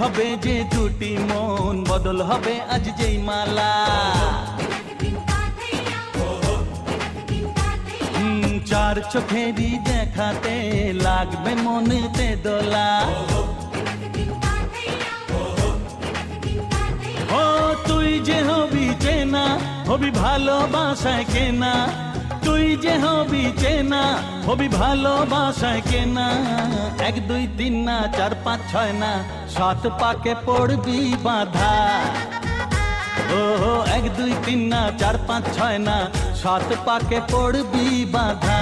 হবে যে দুটি মন, বদল হবে আজ যেই মালা। চার চোখেরই দেখাতে লাগবে মনেতে দোলা। ও তুই যে হবি চেনা, হবি ভালোবাসায় কেনা। তুই যে হবি চেনা, হবি ভালোবাসায় কেনা। 1 2 3 না 4 5 6 না 7 পাকে পড়বি বাঁধা। ও 1 2 3 না 4 5 6 না 7 পাকে পড়বি বাঁধা।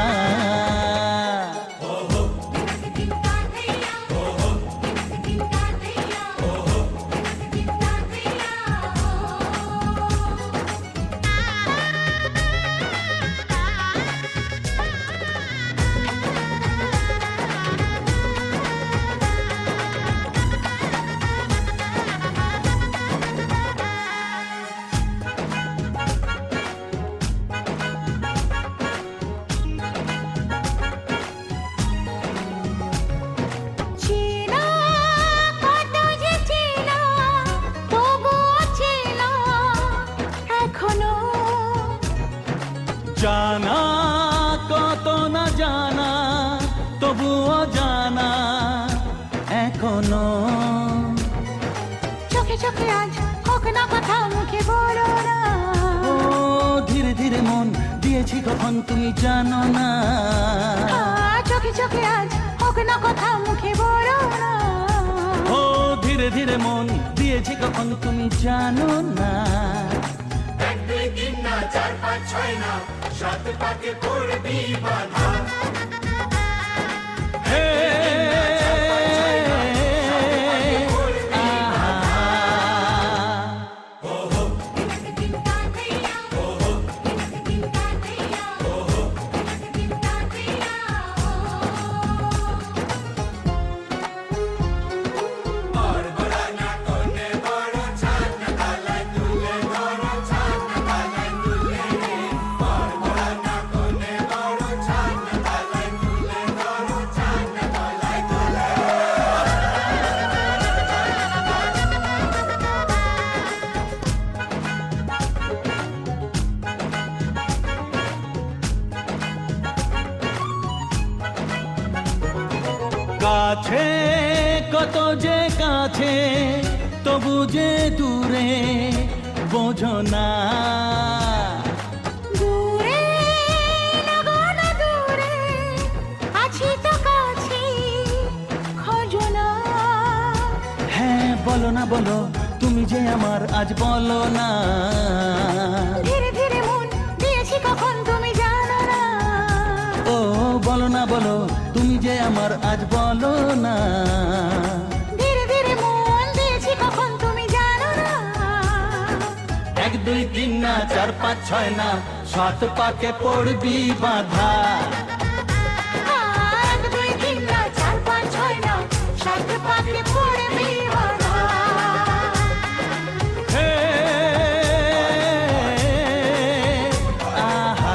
জানা কত না জানা, তবুও জানা এখনো। চোখে চোখে আজ হোক না কথা, মুখে বলো না। ও ধীরে ধীরে মন দিয়েছি কখন তুমি জানো না। চোখে চোখে আজ হোক না কথা, মুখে বলো না। ও ধীরে ধীরে মন দিয়েছি কখন তুমি জানো না। 1 2 3 না 4 5 6 না 7 পাকে পড়বি বাঁধা। কাছে কত যে কাছে, তবু যে দূরে বোঝো না। দূরে লাগো না দূরে, আছি তো কাছে খোঁজো না। হ্যাঁ বলো না বলো, তুমি যে আমার আজ বলো না। ধীরে ধীরে মন দিয়েছি কখন তুমি জানো না। ও বলো না বলো, তুমি যে আমার আজ বলো না। ধীরে ধীরে মন দিয়েছি কখন তুমি জানো না। 1 2 3 না 4 5 6 না 7 পাকে পড়বি বাঁধা। 1 2 3 না 4 5 6 না 7 পাকে পড়বি বাঁধা। হে আহা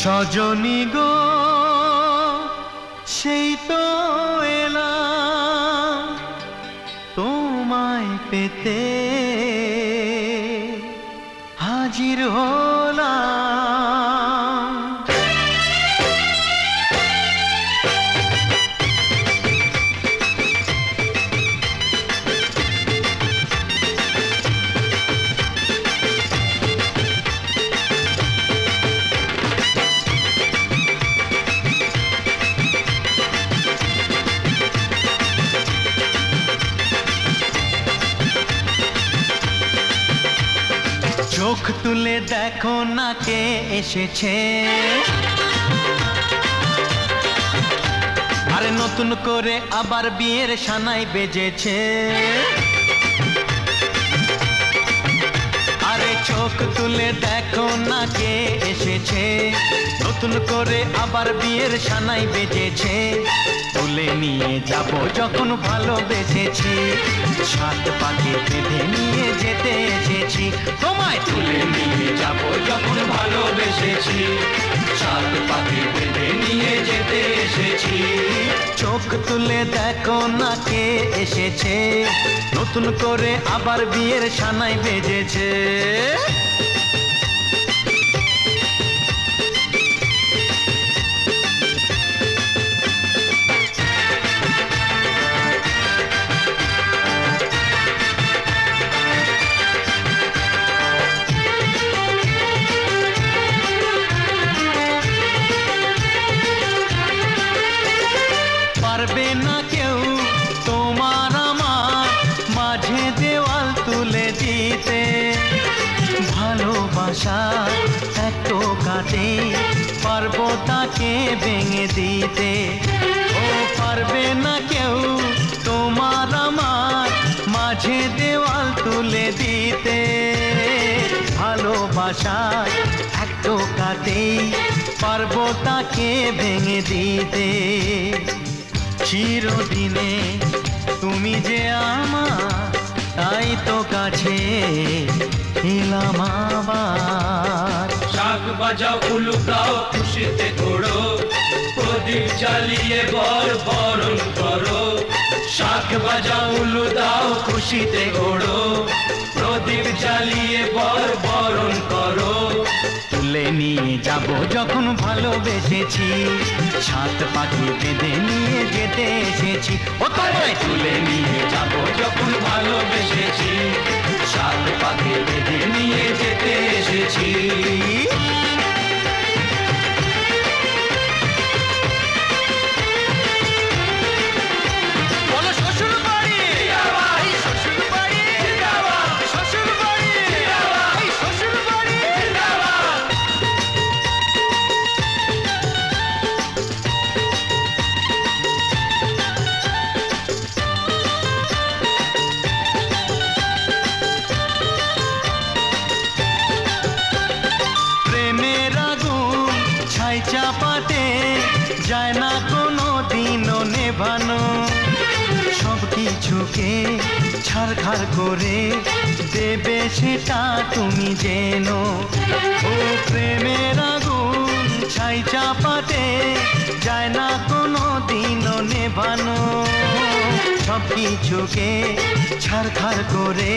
সজনী গো সেই তো এলাম তোমায় পেতে, হাজির হলাম। চোখ তুলে দেখো না কে এসেছে, আরে নতুন করে আবার বিয়ের সানাই বেজেছে। আরে চোখ তুলে দেখো না কে এসেছে, নতুন করে আবার বিয়ের সানাই বেজেছে, তুলে নিয়ে যাব যখন ভালোবেসেছি, সাত পাকে বেঁধে নিয়ে যেতে এসেছি, তোমায় তুলে নিয়ে যাব যখন ভালোবেসেছি, সাত পাকে বেঁধে নিয়ে যেতে এসেছি। চোখ তুলে দেখো না কে এসেছে, নতুন করে আবার বিয়ের সানাই বেজেছে। পারবে না কেউ তোমার আমার মাঝে দেওয়াল তুলে দিতে, ভালোবাসা এত কাটে পারবো তাকে ভেঙে দিতে। ও পারবে না কেউ তোমার আমার মাঝে দেওয়াল তুলে দিতে, ভালোবাসা এত কাটে পারবো তাকে ভেঙে দিতে। চিরদিনে তুমি যে আমার, তাই তো কাছে এলাম আবার। শাক বাজাও উলুকাও খুশিতে ঘোড়ো, প্রদীপ জ্বালিয়ে বর বরণ করো। শাক বাজাও উলু দাও খুশিতে ঘোড়ো, প্রদীপ জ্বালিয়ে বর বরণ করো। তুলে নিয়ে যাব যখন ভালোবেসেছি, সাত পাখি বেঁধে নিয়ে যেতে এসেছি। ও তোমায় তুলে নিয়ে যাব যখন ভালোবেসেছি, সাত পাখি বেঁধে নিয়ে যেতে এসেছি। বলো শ্বশুর বাড়ি, এই শ্বশুর বাড়ি, শ্বশুর বাড়ি, এই শ্বশুর বাড়ি। প্রেমের আগুন ছাই চাপাতে যায় না কোনো দিনও নেভানো, সব কিছুকে ছারখার করে দেবে সেটা তুমি জেনো। ও প্রেমের আগুন ছাই চাপাতে যায় না কোনো দিনও নেভানো, সব কিছুকে ছারখার করে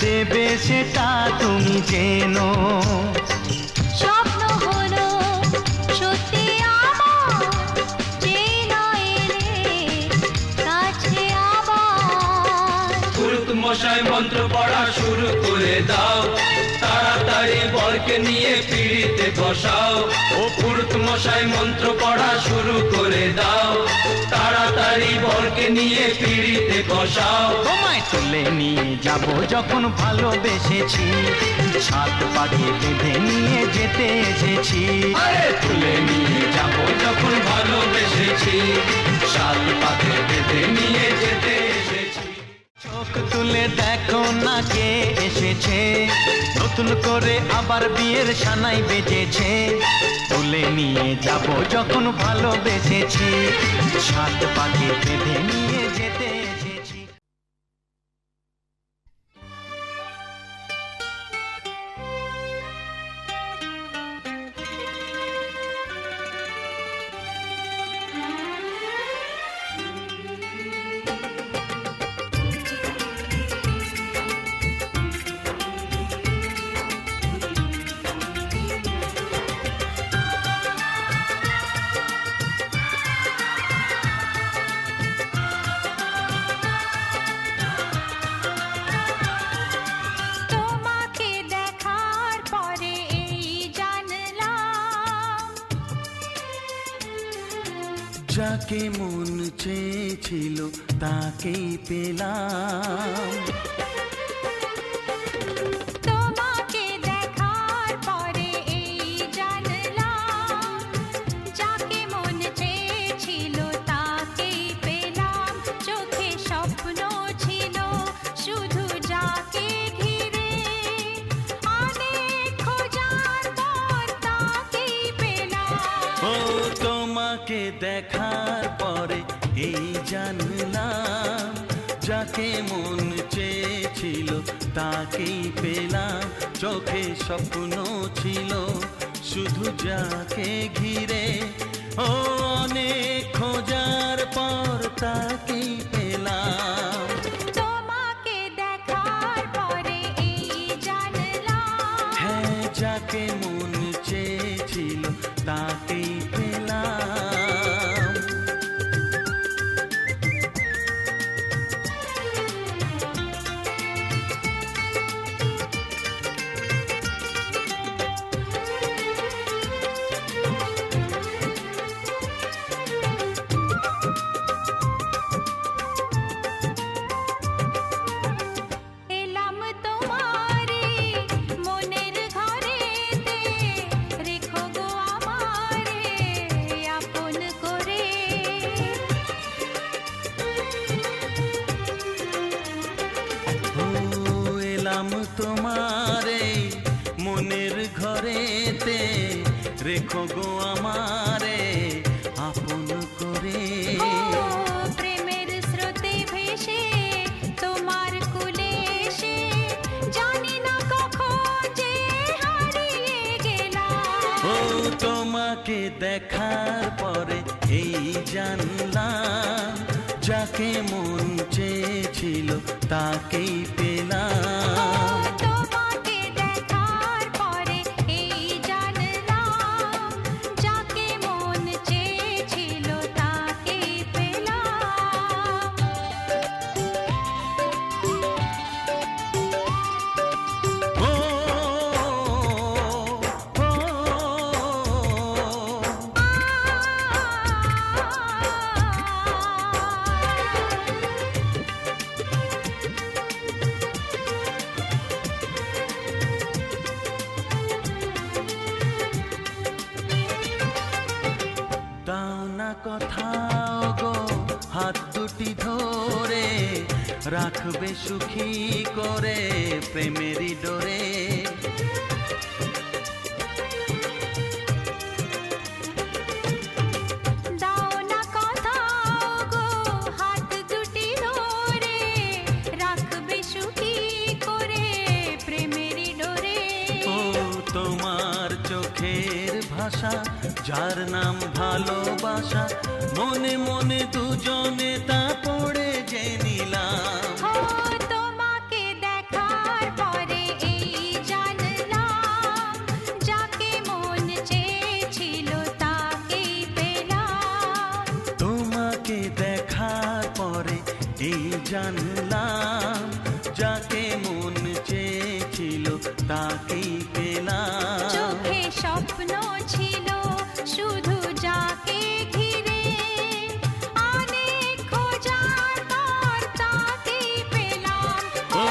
দেবে সেটা তুমি জেনো। স্বপ্ন হলো সত্যি আমার, যে নয় এলে কাছে আবার। পুরুত মশাই মন্ত্র পড়া শুরু করে দাও, তাড়াতাড়ি বরকে নিয়ে পিড়িতে বসাও। ও পুরুত মশাই মন্ত্র পড়া শুরু করে দাও, তাড়াতাড়ি বরকে নিয়ে পিড়িতে বসাও। তোমায় তুলে নিয়ে যাব যখন ভালোবেসেছি, সাত পাখি বেঁধে নিয়ে যেতে এসেছি। আরে তুলে নিয়ে যাব যখন ভালোবেসেছি, সাত পাকে বেঁধে নিয়ে যেতে এসেছি। চোখ তুলে দেখো না কে এসেছে, নতুন করে আবার বিয়ের সানাই বেজেছে। তুলে নিয়ে যাব যখন ভালোবেসেছি, সাত পাখি বেঁধে নিয়ে যেতে এসেছি। তোমাকে দেখার পরে এই জানলাম, যাকে মন চেয়েছিল তাকেই পেলাম। তোমাকে দেখার পরে এই জানলাম, যাকে মন চেয়েছিল তাকেই পেলাম। চোখে স্বপ্ন ছিল শুধু যাকে ঘিরে, অনেক খোঁজার পর তাকেই পেলাম। ও তোমাকে দেখার পরে এই জানলাম যাকে মন চেয়েছিল তাকেই পেলাম চোখে স্বপ্ন ছিল শুধু যাকে ঘিরে ও অনেক খোঁজার পর তাকেই পেলাম তোমাকে দেখার পরে এই জানলাম হ্যাঁ যাকে মন চেয়েছিল তাকেই পেলাম এলাম তোমারে মনের ঘরেতে রেখো গো আমারে আপন করে ও এলাম তোমারে মনের ঘরেতে রেখো গো আমারে আপন করে ও প্রেমের স্রোতে ভেসে তোমার কুলে এসে জানি না কখন যে হারিয়ে গেলাম ও তোমাকে দেখার পরে এই জানলাম যাকে মন চেয়েছিল তাকেই পেলাম তোমাকে দেখার পরে এই জানলাম যাকে মন চেয়েছিল তাকেই পেলাম ও ও দাও না কোথাও গো হাত দুটি ধরে রাখবে সুখী করে প্রেমেরই ডোরে দাও না কথা গো হাত দুটি ধরে রাখবে সুখী করে প্রেমেরই ডোরে ও তোমার চোখের ভাষা যার নাম ভালোবাসা মনে মনে দুজনে তা পড়ে যে নিলাম ও তোমাকে দেখার পরে এই জানলাম যাকে মন চেয়েছিল তাকেই পেলাম তোমাকে দেখার পরে এই জানলাম যাকে মন চেয়েছিল তাকেই পেলাম চোখে স্বপ্ন ছিল শুধু যাকে ঘিরে অনেক খোঁজার পর তাকেই পেলাম ও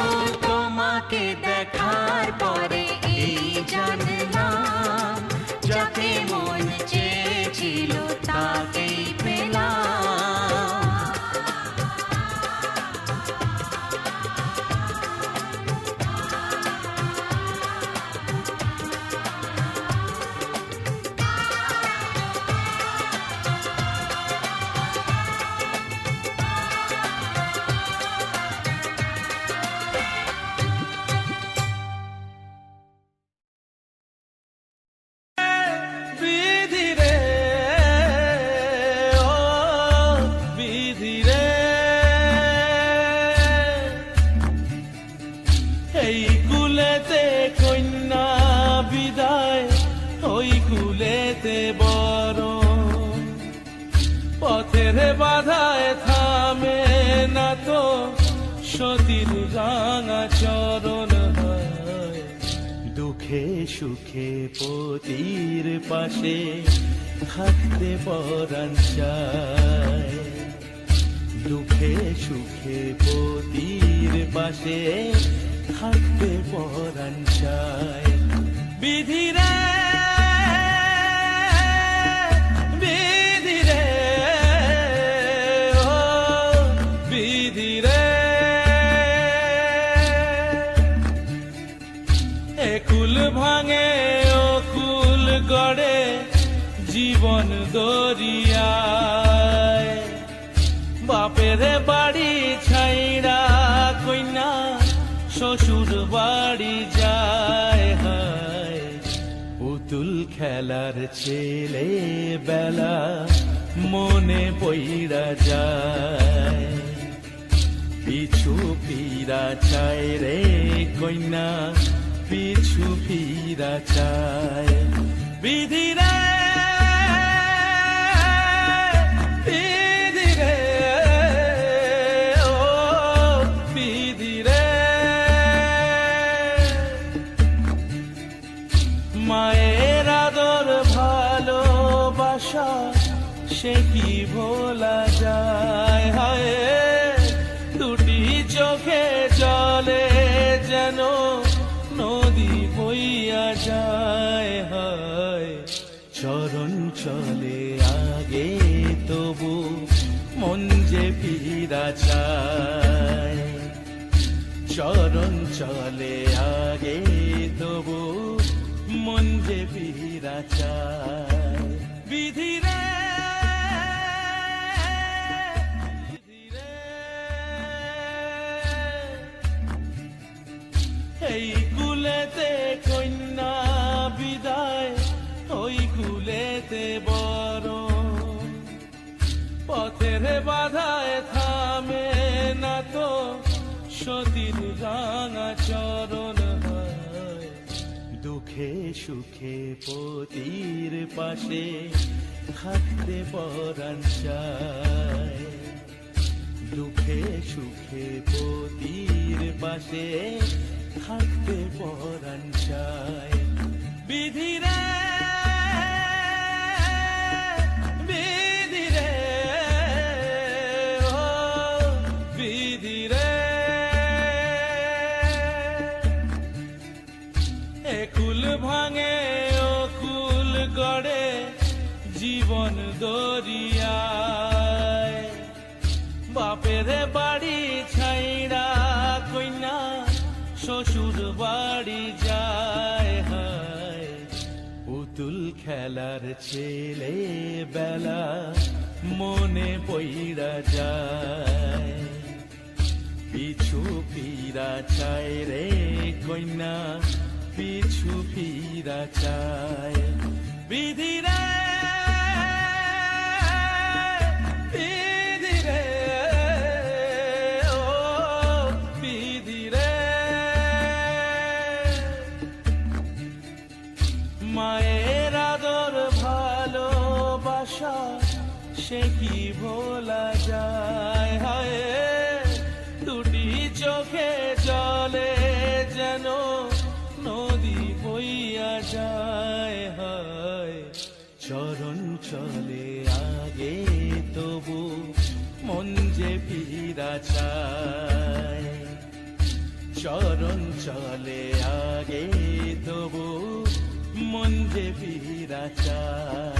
তোমাকে দেখার পরে এই জানলাম যাকে মন চেয়েছিল তাকেই পেলাম বিধি রে ও বিধি রে এই কুলেতে কন্যা বিদায় ওই কুলেতে বড় পথের বাধায় থামে না তো সতীর রাঙা চরণ হয় দুঃখে সুখে পতির পাশে থাকতে পরাণ চায় দুঃখে সুখে পতির পাশে থাকতে পরাণ চায় বিধি রে বিধি রে ও বিধি রে একুল ভাঙে ও কুল গড়ে জীবন দরিয়ায় বাপের বাড়ি ছাইড়া কইনা শ্বশুর বাড়ি যায় হায় পুতুল খেলার ছেলে বেলা মনে পইরা যায় পিছু ফিরা চায় রে কইনা পিছু ফিরা চায় বিধিরে বিধিরে ও বিধিরে মায়ের আদর ভালোবাসা সে কি ভোলা যায় হায় দুটি চোখে জলে যেন নদী বইয়া যায় হায় চরণ চলে আগে তবু মন যে ফিরা চায় চরণ চলে আগে তবু মন যে ফিরা চায় বিধিরে এই কুলেতে কন্যা বিদায় ওই কুলেতে বড় পথের বাধায় থামে না তো সতীর রাঙা চরণ হয় দুঃখে সুখে পতির পাশে থাকতে পরাণ চায় দুঃখে সুখে পতির পাশে থাকতে পরাণ চায় বিধিরে বিধিরে ও বিধিরে একুল ভাঙে ও কুল গড়ে জীবন দরিয়ায় বাপের বাড়ি ছাইড়া কইনা শ্বশুর বাড়ি যায় হায় পুতুল খেলার ছেলে বেলা মনে পইরা যায় পিছু ফিরা চায় রে কইনা পিছু ফিরা চায় বিধিরে বিধিরে ও বিধিরে মায়ের আদর ভালোবাসা সে কি ভোলা যায় হায় দুটি চোখে জলে যেন নদী বইয়া যায় হায় চরণ চলে আগে তবু মন যে ফিরা চায় চরণ চলে আগে তবু মন যে ফিরা চায়